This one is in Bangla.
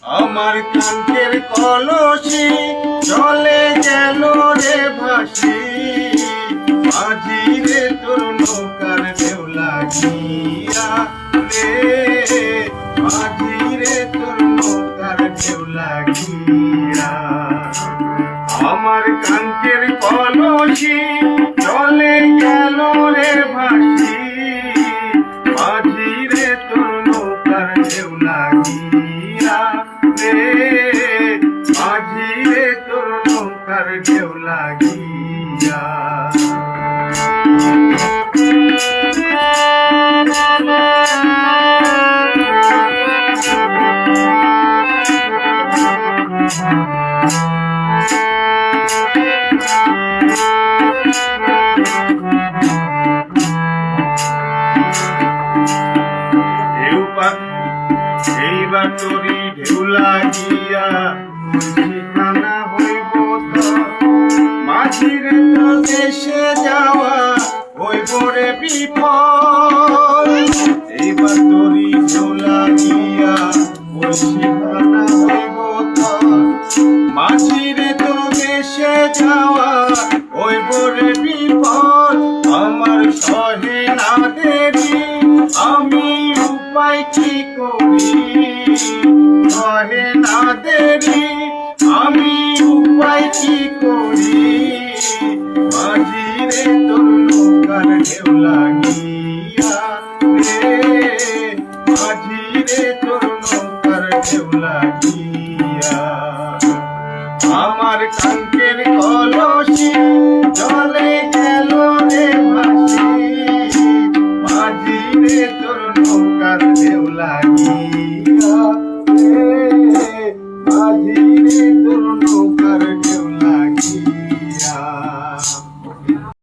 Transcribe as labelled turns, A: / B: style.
A: আমার কাঙ্কের কলসি চলে গেল রে ভাসি, মাঝি রে তোর নৌকার ঢেউ লাগিয়া রে, মাঝি রে তোর নৌকার ঢেউ লাগিয়া। আমার কাঙ্কের কলসি চলে গেল রে ভাসি, মাঝি রে তোর নৌকার ঢেউ লাগিয়া রে, মাঝি রে তোর নৌকার ঢেউ লাগিয়া। এইবার তোরি ঢেউ লাগিয়া ঠিকানা হইব তো, মাঝির তো দেশে যাওয়া হইব রে বিফল। এইবার তোরি ঢেউ লাগিয়া ঠিকানা হইব তো, মাঝির তো দেশে যাওয়া হইব রে বিফল। আমার সহে না দেরি, আমি উপায় কি করি, সহে না দেরি, আমি উপায় কি করি। মাঝি রে তোর নৌকার ঢেউ লাগিয়া রে, মাঝি রে তোর নৌকার ঢেউ লাগিয়া। আমার কাঙ্কের কলসি জলে গেল রে ভাসি, মাঝি রে তোর নৌকার ঢেউ লাগিয়া রে, মাঝি রে তোর নৌকার